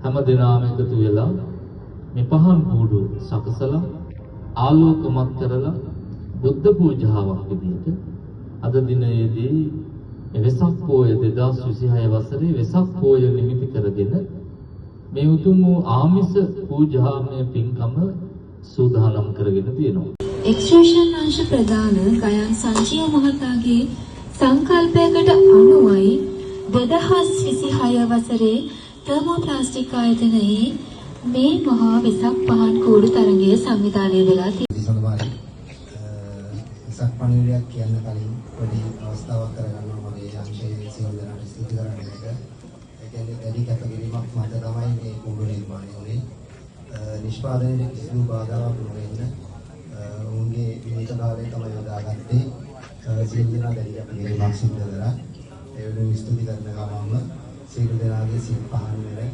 හැම දිනම එකතු වෙලා මේ පහන් කූඩු සකසලා ආලෝකමත් කරලා බුද්ධ පූජාවක් විදිහට අද දිනයේදී වෙසක් පොය 2026 වසරේ වෙසක් පොය නිමිති කරගෙන මේ උතුම් වූ ආමිස පූජාමය පින්කම සූදානම් කරගෙන තියෙනවා. එක්ස්ට්‍රූෂන් අංශ ප්‍රදාන ගයන් සංජීව මහතාගේ සංකල්පයකට අනුවයි 2026 වසරේ තර්මෝප්ලාස්ටික් ආයතනයේ මේ මහා වෙසක් පහන් කූඩු තරඟය සංවිධානය වෙලා තියෙනවා. වෙසක් පණිවිඩයක් කියන්න කලින් පොඩි අවස්ථාවක් කරගන්නවා මගේ අංශයේ සියලු දෙනාට ස්තුති කරන්න එක. ඒ කියන්නේ වැඩි කැපකිරීමක් මත තමයි මේ කූඩු නිර්මාණය වුනේ. නිෂ්පාදනයේ කිසිදු බාධාවක් නොවෙන්න උන්ගේ විනීතභාවය තමයි යොදාගත්තේ. සියලු දෙනා වැඩි කැපකිරීමක් සිදු කරලා ඒ වෙනුවෙන් ස්තුති කරන ගමන්ම සියලු දෙනාගේ සිත් පහන් වෙන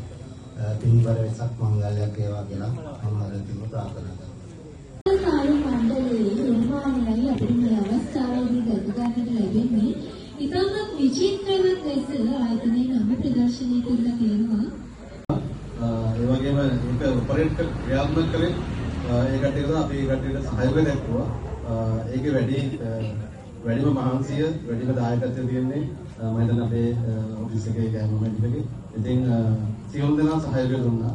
පින්බර වෙසක් මංගල්‍යයක් වේවා කියලා මම අරගෙන ප්‍රාර්ථනා කරනවා. කාලු මණ්ඩලයේ නිර්මාණයයි අපිට මේ අවස්ථාවේදී දැක ගන්නට ලැබෙන්නේ ඉතාමත් විචිත්‍රවත් ලෙස ආයතනයේ නම ප්‍රදර්ශනය කරලා තියෙනවා. ඒ වගේම ඒක ඔපරේට් ක්‍රියාත්මක කළේ ඒ කට්ටියට අපි ඒ කට්ටියට සහයෝගය දක්වුවා. ඒකේ වැඩිම මහන්සිය වැඩිම දායකත්වය තියෙන්නේ මම හිතන්නේ අපේ ඔෆිස් එකේ ගෑනුමෙන්ට් එකේ. ඉතින් සියලු දෙනා සහයෝගය දුන්නා.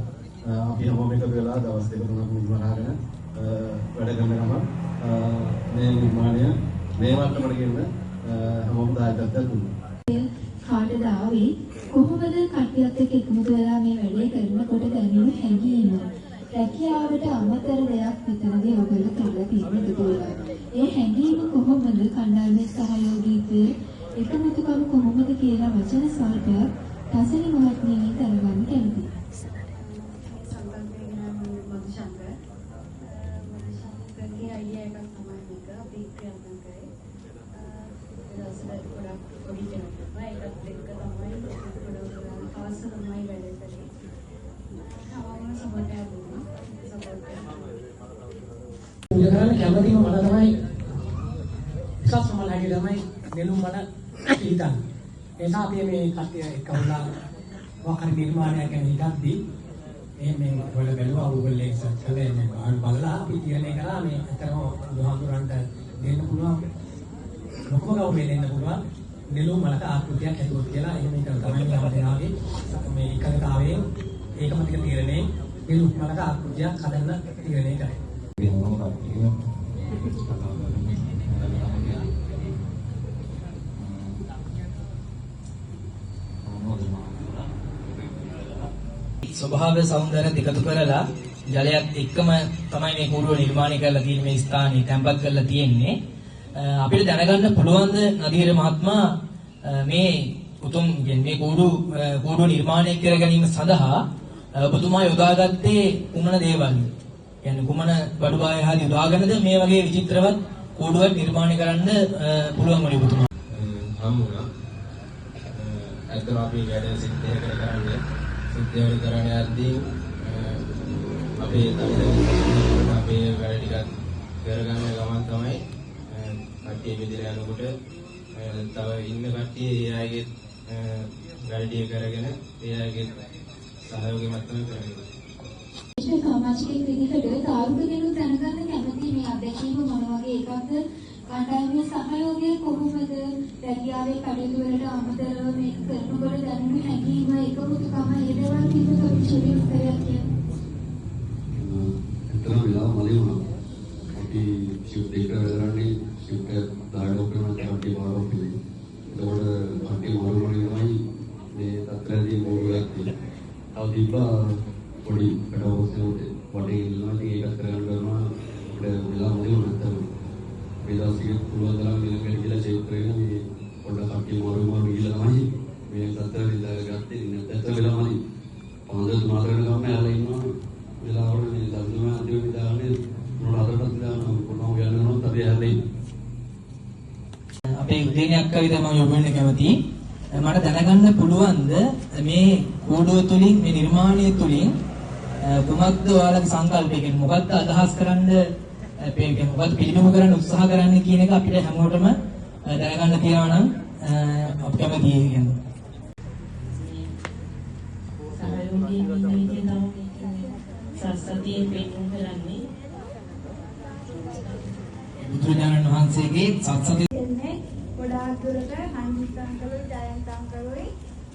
අපි හැමෝම එකතු වෙලා දවස් දෙක තුනක් නිර්මාණගෙන වැඩ කරන ගමන් මේ නිර්මාණය මේ මට්ටමට ගෙන්න හැමෝම දායකත්වයක් දුන්නා. කාටද ආවේ කොහොමද කට්ටියත් එක්ක එකමුතු වෙලා මේ වැඩේ කරනකොට දැනෙන හැඟීම රැකියාවට අමතර දෙයක් විතරදී ඔයගොල්ලෝ කරලා තියෙන දුරලා. ඒ හැඟීම කොහොමද කණ්ඩායමේ සහයෝගීත්වය එකමුතුකම කොහොමද කියලා වචන ස්වල්පයක් තසලි මහත්මියන් දැනගන්න කැමතියි. කරන්න කැමතිම මල තමයි එකක් සමහර හැටි තමයි නෙළුම් මල හිතන්නේ. ඒ නිසා අපි මේ කට්ටිය එක්කවලා වකර නිර්මාණයක් ගැන හිතද්දී මේ වල බැලුවා ඕගොල්ලෝ එක්සත් කළේ මේ බලලා අපි කියන්නේ කරා මේ අතරම දුහඳුරන්ට දෙන්න පුළුවන් ලොකුම ගෞරවය දෙන්න පුළුවන් නෙළුම් මලක ආකෘතියක් හැදුවොත් කියලා එහෙම හිතන තමයි අපේ මේ එකලතාවයේ ඒකමතික තීරණේ නෙළුම් මලක ආකෘතියක් හදන්න තීරණය කරේ. ස්වභාව සෞන්දර්යය දෙකතු කරලා ජලයත් එක්කම තමයි මේ කූඩුව නිර්මාණය කරලා තියෙන මේ ස්ථානයේ තැන්පත් කරලා තියෙන්නේ. අපිට දැනගන්න පුළුවන් ද නදීර මහත්මයා මේ උතුම් මේ කූඩුව නිර්මාණය කර ගැනීම සඳහා ඔබතුමා යොදාගත්තේ කුමන දේවල්ද? කියන්නේ කුමන බඩුවාය ආදී යොදාගෙනද මේ වගේ විචිත්‍රවත් කූඩුවක් නිර්මාණය කරන්න පුළුවන් වුණේ ඔබතුමා? හම්බුණා. ඇත්තටම අපි වැඩ සිද්ධ කරන්නේ සිද්ධ කරන යද්දී අපේ වැඩ ටිකක් කරගන්න ගමන් තමයි කට්ටිය බෙදලා යනකොට තව ඉන්න කට්ටිය ඒ අයගේ වැඩ ටික කරගෙන ඒ අයගේ සහයෝගයමත් තමයි කරන්නේ. සමාජික විදිහට තාරුකගෙනු දැනගන්න කැමති මේ අධ්‍යක්ෂකව මොන වගේ එකක්ද කණ්ඩායමේ සහයෝගය කොහොමද රැකියාවේ කටයුතු වලට අමතරව මේක කරනකොට දැනෙන හැඟීම එකමුතුකම ඒ දේවල් පිළිබඳව විශේෂ විස්තරයක් කියන්න. එතන වෙලා මලේ වුණා. අපි ෂිෆ්ට් එක කරන්නේ ෂිෆ්ට් එක දාඩෝ කරන කට්ටිය මාරු පිළි. ඒකට කට්ටිය මාරු වෙනවායි මේ තත්ත්වයේදී මොකක්ද කියන්නේ. තව දීපා පොඩි කඩවස්සේ වටේ ඉන්නවා ඉතින් ඒක කරගන්න ගන්නවා අපිට වෙලා මලේ වුණා තමයි. මේ දවසේ පුළුවන් තරම් මේක කියලා චෙක් කරගෙන මේ පොඩ්ඩක් කට්ටිය මාරු ගිහලා තමයි මේ තත්ත්වෙ ඉඳගත්තේ. නැත්නම් වෙලා මලේ. පොඳ තුනකට ගමන් යාලා ඉන්නවා. වෙලාවට මේ දන්නවා අන්තිම දාන්නේ මොන අතරටද දානවා කොහොම යනවද අපි හැල්ලේ. අපේ උදේනයක් කවිත මම යොමුවෙන්න කැමතියි. මට දැනගන්න පුළුවන්ද මේ කූඩුව තුලින් මේ නිර්මාණය තුලින් කුමක්ද ඔයාලගේ සංකල්පය කියන්නේ මොකක්ද අදහස් කරන්න මොකක්ද පිළිබිඹු කරන්න උත්සාහ කරන්න කියන එක අපිට හැමෝටම දැනගන්න තියනවා නම් අපි කැමතියි කියන්නේ. ආරෝග්‍යයෙන් ඉන්න විදිය තමයි සත්සතියේ පෙන්වන්න කරන්නේ. බුදුරජාණන් වහන්සේගේ සත්සතිය ගොඩාක් දුරට හන්දිත් අංකලු ජයන්ත අංකලුයි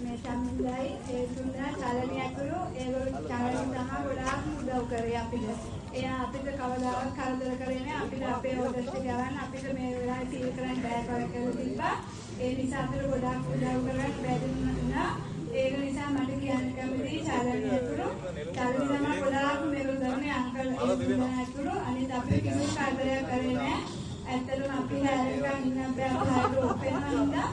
මේ සම්මුදයි ඒ තුන්දෙනා චලනයකරු ඒගොල්ලෝ චලනය තමයි ගොඩාක් උදව් කරේ අපිට. එයා අපිට කවදාවත් කරදර කරේ නැහැ. අපිට අපේ ඕඩර්ස් ටික ගන්න අපිට මේ වෙලාවේ සීල් කරන්න බෑ කියලා තිබ්බා. ඒ නිසා අපිට ගොඩාක් උදව් කරගන්න බැරිුණා. ඒක නිසා මට කියන්න කැමතියි චලනයකරු චලනය තමයි ගොඩාක් මේගොල්ලෝ කරන්නේ අංකල් ඒ තුන්දෙනාකරු අනිත් අපිට කිසිම කරදරයක් කරේ නැහැ. ඇත්තටම අපි හැරෙන්න ඉන්න අපේ අපහාර ඔපෙන් වුණා.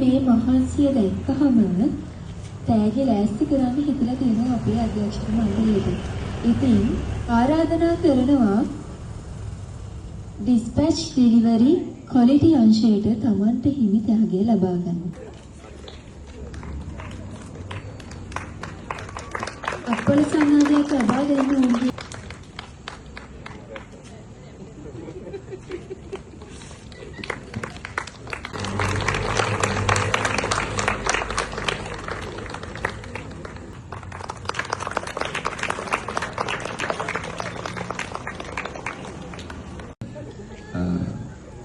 මේ මහන්සිය දැක්කහම තෑගි ලෑස්ති කරන්න හිතලා තියෙනවා අපේ අධ්‍යක්ෂ මණ්ඩලයට. ඉතින් ආරාධනා කරනවා dispatch delivery quality අංශයට Tamante හිමි තෑගය ලබා ගන්න. අපල සමාජයක් ලබා දෙන්න ඕනේ.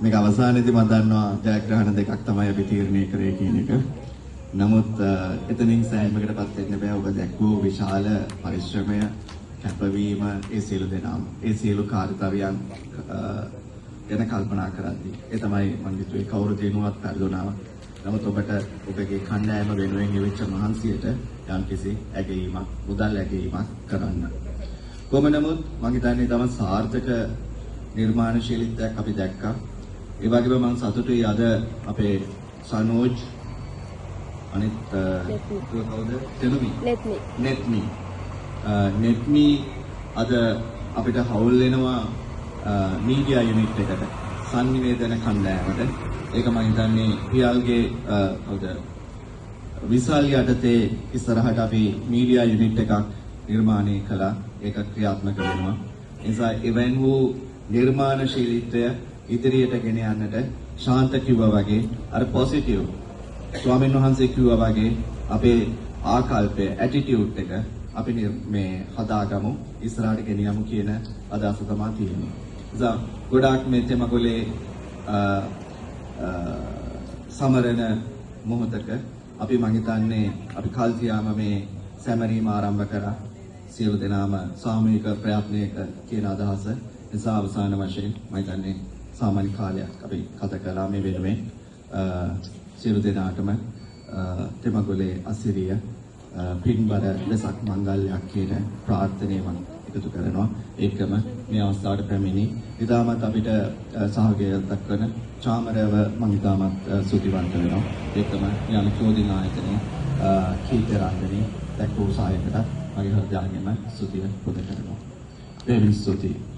මේක අවසානයේදී මම දන්නවා ජයග්‍රහණ දෙකක් තමයි අපි තීරණය කරේ කියන එක. නමුත් එතනින් සෑහීමකටපත් වෙන්න බෑ. ඔබ දැක්වූ විශාල පරිශ්‍රමය, කැපවීම, ඒ සියලු දෙනාම, ඒ සියලු කාර්යතරියන් ගැන කල්පනා කරද්දී ඒ තමයි මම හිතුවේ කවුරු දිනුවත් පරිදුනාව. නමුත් ඔබට ඔබගේ කණ්ඩායම වෙනුවෙන් ගෙවිච්ච මහන්සියට යම්කිසි ඇගීමක්, මුදල් ඇගීමක් කරන්න. කොහොම නමුත් මම හිතන්නේ තම සාර්ථක නිර්මාණශීලීත්වයක් අපි දැක්කා. ඒ වගේම මම සතුටුයි අද අපේ සනෝජ් අනිත් කවුද? නෙත්මි අද අපිට හවුල් වෙනවා මීඩියා යුනිට් එකට සංනිවේදන කණ්ඩායමට. ඒක මම හිතන්නේ පියල්ගේ කවුද? විශාල යටතේ ඉස්සරහට අපි මීඩියා යුනිට් එකක් නිර්මාණය කළා. ඒක ක්‍රියාත්මක වෙනවා. ඒ නිසා එවන් වූ නිර්මාණශීලීත්වය ඉදිරියට ගෙන යන්නට ශාන්ත කිව්වා වගේ අර පොසිටිව් ස්වාමීන් වහන්සේ කිව්වා වගේ අපේ ආකල්පය ඇටිටියුඩ් එක අපි මේ හදාගමු ඉස්සරහට ගෙනියමු කියන අදහස තමයි තියෙන්නේ. නිසා ගොඩාක් මේ තෙමගොලේ සමරන මොහොතක අපි මං හිතන්නේ අපි කල් තියාම මේ සැමරීම ආරම්භ කරා. සියලු දෙනාම සාමූහික ප්‍රයත්නයක කියන අදහස නිසා අවසාන වශයෙන් මම හිතන්නේ සාමාන්‍ය කාලයක් අපි කතා කළා මේ වෙනුවෙන් සියලු දෙනාටම තෙමගොලේ අසිරිය පින්බර ලෙසක් මංගල්‍යයක් කියන ප්‍රාර්ථනාව මම එකතු කරනවා. ඒකම මේ අවස්ථාවට පැමිණි ඉතාමත් අපිට සහයෝගය දක්වන චාමරව මම ඉතාමත් සුතිවන්ත වෙනවා. ඒකම යාන චෝදින ආයතනයේ කීතරාන්දනි දැක්වූ සහායකට මගේ හෘදයාගෙන්ම ස්තුතිය පුද කරනවා. දෙවියන් ස්තුතියි.